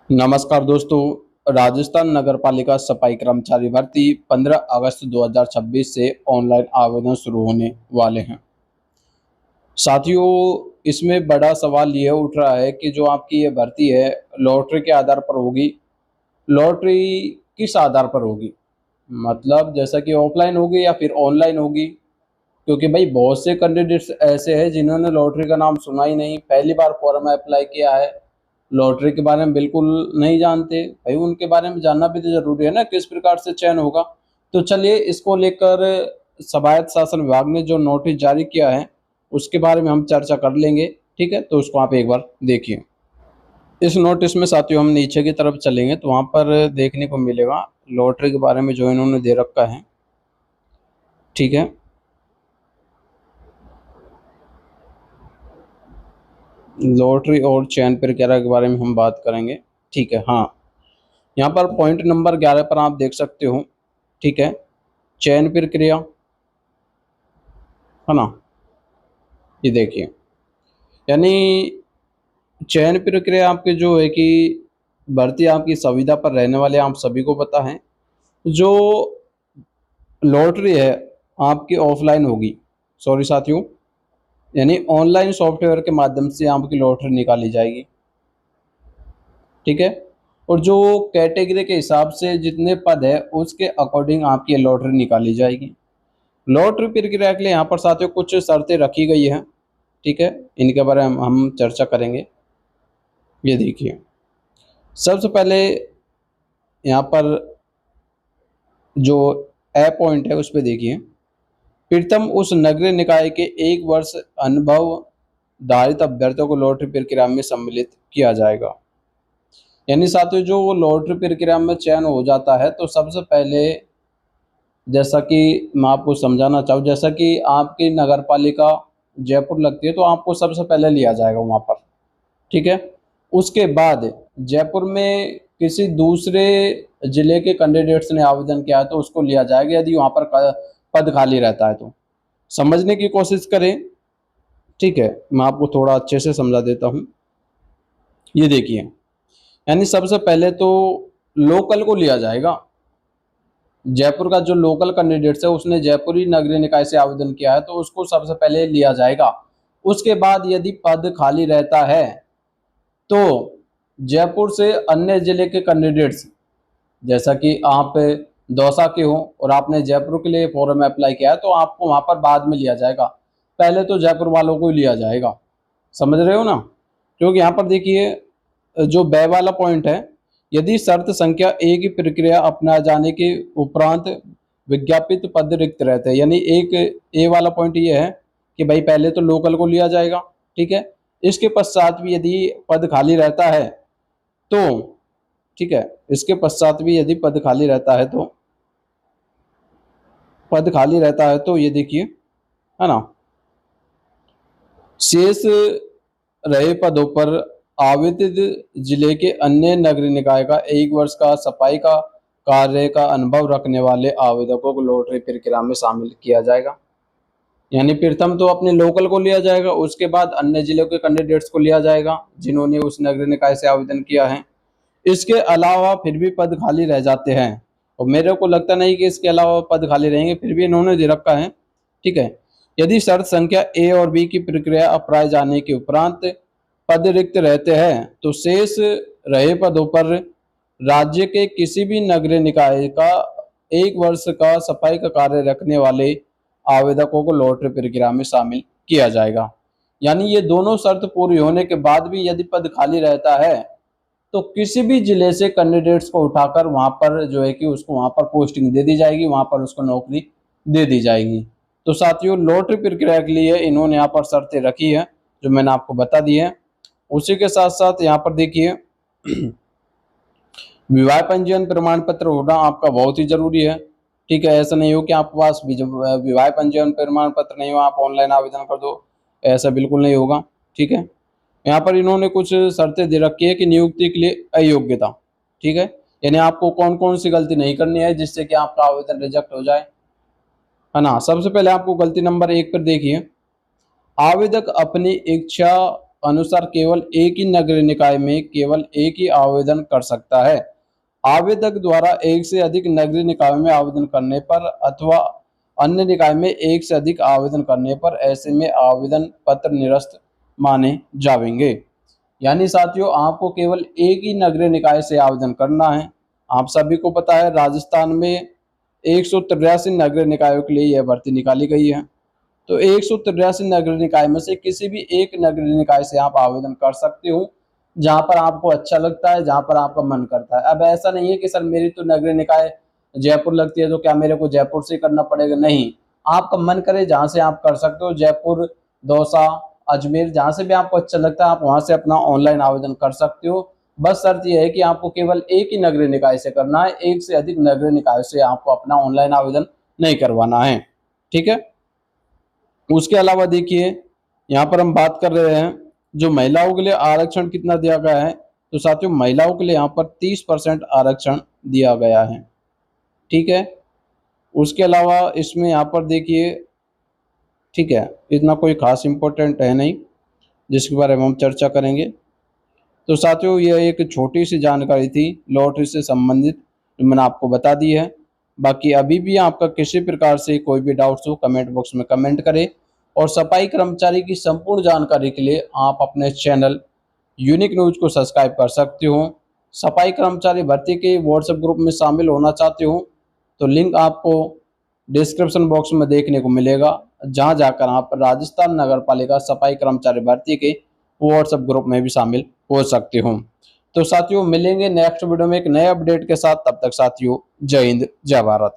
नमस्कार दोस्तों। राजस्थान नगरपालिका सफाई कर्मचारी भर्ती 15 अगस्त 2026 से ऑनलाइन आवेदन शुरू होने वाले हैं। साथियों, इसमें बड़ा सवाल यह उठ रहा है कि जो आपकी ये भर्ती है लॉटरी के आधार पर होगी। लॉटरी किस आधार पर होगी? मतलब जैसा कि ऑफलाइन होगी या फिर ऑनलाइन होगी? क्योंकि भाई बहुत से कैंडिडेट्स ऐसे हैं जिन्होंने लॉटरी का नाम सुना ही नहीं, पहली बार फॉर्म अप्लाई किया है, लॉटरी के बारे में बिल्कुल नहीं जानते। भाई उनके बारे में जानना भी तो ज़रूरी है ना, किस प्रकार से चयन होगा। तो चलिए इसको लेकर स्वायत्त शासन विभाग ने जो नोटिस जारी किया है उसके बारे में हम चर्चा कर लेंगे। ठीक है, तो उसको आप एक बार देखिए। इस नोटिस में साथियों हम नीचे की तरफ चलेंगे तो वहाँ पर देखने को मिलेगा लॉटरी के बारे में जो इन्होंने दे रखा है। ठीक है, लॉटरी और चयन प्रक्रिया के बारे में हम बात करेंगे। ठीक है, हाँ, यहाँ पर पॉइंट नंबर 11 पर आप देख सकते हो। ठीक है, चयन प्रक्रिया है ना, ये देखिए। यानी चयन प्रक्रिया आपके जो है कि भर्ती आपकी संविदा पर रहने वाले आप सभी को पता है। जो लॉटरी है आपकी ऑफलाइन होगी, सॉरी साथियों, यानी ऑनलाइन सॉफ्टवेयर के माध्यम से आपकी लॉटरी निकाली जाएगी। ठीक है, और जो कैटेगरी के हिसाब से जितने पद है उसके अकॉर्डिंग आपकी लॉटरी निकाली जाएगी। लॉटरी प्रक्रिया के लिए यहाँ पर साथियों कुछ शर्तें रखी गई हैं। ठीक है, इनके बारे में हम चर्चा करेंगे। ये देखिए, सबसे पहले यहाँ पर जो ए पॉइंट है उस पर देखिए। प्रथम उस नगरीय निकाय के 1 वर्ष अनुभव धारित अभ्यर्थियों को लॉटरी प्रक्रिया में सम्मिलित किया जाएगा। यानी साथियों जो लॉटरी प्रक्रिया में चयन हो जाता है तो सबसे पहले, जैसा कि मैं आपको समझाना चाहूँ, जैसा कि आपकी नगर पालिका जयपुर लगती है तो आपको सबसे पहले लिया जाएगा वहाँ पर। ठीक है, उसके बाद जयपुर में किसी दूसरे जिले के कैंडिडेट्स ने आवेदन किया है तो उसको लिया जाएगा यदि वहाँ पर पद खाली रहता है तो। समझने की कोशिश करें। ठीक है, मैं आपको थोड़ा अच्छे से समझा देता हूँ। ये देखिए, यानी सबसे पहले तो लोकल को लिया जाएगा। जयपुर का जो लोकल कैंडिडेट्स है उसने जयपुरी नगरीय निकाय से आवेदन किया है तो उसको सबसे पहले लिया जाएगा। उसके बाद यदि पद खाली रहता है तो जयपुर से अन्य जिले के कैंडिडेट्स, जैसा कि आप दौसा के हो और आपने जयपुर के लिए फॉर्म अप्लाई किया है तो आपको वहाँ पर बाद में लिया जाएगा, पहले तो जयपुर वालों को ही लिया जाएगा। समझ रहे हो ना? क्योंकि यहाँ पर देखिए जो बे वाला पॉइंट है, यदि शर्त संख्या ए की प्रक्रिया अपना जाने के उपरांत विज्ञापित पद रिक्त रहते हैं, यानी एक ए वाला पॉइंट ये है कि भाई पहले तो लोकल को लिया जाएगा। ठीक है, इसके पश्चात भी यदि पद खाली रहता है तो, ठीक है, इसके पश्चात भी यदि पद खाली रहता है तो, पद खाली रहता है तो ये देखिए, है ना, शेष रहे पदों पर आवेदित जिले के अन्य नगरीय निकाय का 1 वर्ष का सफाई का कार्य का अनुभव रखने वाले आवेदकों को लॉटरी प्रक्रिया में शामिल किया जाएगा। यानी प्रथम तो अपने लोकल को लिया जाएगा, उसके बाद अन्य जिलों के कैंडिडेट्स को लिया जाएगा जिन्होंने उस नगरीय निकाय से आवेदन किया है। इसके अलावा फिर भी पद खाली रह जाते हैं और मेरे को लगता नहीं कि इसके अलावा पद खाली रहेंगे, फिर भी इन्होंने दे रखा है। ठीक है, यदि शर्त संख्या ए और बी की प्रक्रिया अपनाए जाने के उपरांत पद रिक्त रहते हैं तो शेष रहे पदों पर राज्य के किसी भी नगरीय निकाय का 1 वर्ष का सफाई का कार्य रखने वाले आवेदकों को लॉटरी प्रक्रिया में शामिल किया जाएगा। यानी ये दोनों शर्त पूरी होने के बाद भी यदि पद खाली रहता है तो किसी भी जिले से कैंडिडेट्स को उठाकर वहां पर जो है कि उसको वहां पर पोस्टिंग दे दी जाएगी, वहां पर उसको नौकरी दे दी जाएगी। तो साथियों लॉटरी प्रक्रिया के लिए इन्होंने यहाँ पर शर्तें रखी है जो मैंने आपको बता दी है। उसी के साथ साथ यहाँ पर देखिए विवाह पंजीयन प्रमाण पत्र होना आपका बहुत ही जरूरी है। ठीक है, ऐसा नहीं हो कि आपके पास विवाह पंजीयन प्रमाण पत्र नहीं हो आप ऑनलाइन आवेदन कर दो, ऐसा बिल्कुल नहीं होगा। ठीक है, यहाँ पर इन्होंने कुछ शर्तें दे रखी है कि नियुक्ति के लिए अयोग्यता। ठीक है, यानी आपको कौन कौन सी गलती नहीं करनी है जिससे कि आपका आवेदन रिजेक्ट हो जाए, है ना। सबसे पहले आपको गलती नंबर 1 पर देखिए, आवेदक अपनी इच्छा अनुसार केवल एक ही नगरीय निकाय में केवल एक ही आवेदन कर सकता है। आवेदक द्वारा एक से अधिक नगरीय निकायों में आवेदन करने पर अथवा अन्य निकाय में एक से अधिक आवेदन करने पर ऐसे में आवेदन पत्र निरस्त माने जाएंगे। यानी साथियों, आपको केवल एक ही नगरीय निकाय से आवेदन करना है। आप सभी को पता है राजस्थान में 183 नगरीय निकायों के लिए यह भर्ती निकाली गई है। तो 183 नगरीय निकाय में से किसी भी एक नगरीय निकाय से आप आवेदन कर सकते हो, जहां पर आपको अच्छा लगता है, जहां पर आपका मन करता है। अब ऐसा नहीं है कि सर मेरी तो नगरीय निकाय जयपुर लगती है तो क्या मेरे को जयपुर से करना पड़ेगा, नहीं। आपका मन करे जहां से आप कर सकते हो, जयपुर, दौसा, अजमेर, जहां से भी आपको अच्छा लगता है आप वहां से अपना ऑनलाइन आवेदन कर सकते हो। बस शर्त यह है कि आपको केवल एक ही नगरीय निकाय से करना है, एक से अधिक नगरीय निकाय से आपको अपना ऑनलाइन आवेदन नहीं करवाना है। ठीक है। उसके अलावा देखिए, यहाँ पर हम बात कर रहे हैं जो महिलाओं के लिए आरक्षण कितना दिया गया है। तो साथियों, महिलाओं के लिए यहाँ पर 30% आरक्षण दिया गया है। ठीक है। उसके अलावा इसमें यहाँ पर देखिए, ठीक है, इतना कोई खास इंपॉर्टेंट है नहीं जिसके बारे में हम चर्चा करेंगे। तो साथियों, यह एक छोटी सी जानकारी थी लॉटरी से संबंधित, जो मैंने आपको बता दी है। बाकी अभी भी आपका किसी प्रकार से कोई भी डाउट्स हो कमेंट बॉक्स में कमेंट करें। और सफाई कर्मचारी की संपूर्ण जानकारी के लिए आप अपने चैनल यूनिक न्यूज को सब्सक्राइब कर सकते हो। सफाई कर्मचारी भर्ती के व्हाट्सएप ग्रुप में शामिल होना चाहते हो तो लिंक आपको डिस्क्रिप्शन बॉक्स में देखने को मिलेगा, जहां जाकर आप राजस्थान नगर पालिका सफाई कर्मचारी भर्ती के व्हाट्सएप ग्रुप में भी शामिल हो सकते हो। तो साथियों, मिलेंगे नेक्स्ट वीडियो में एक नए अपडेट के साथ। तब तक साथियों, जय हिंद, जय भारत।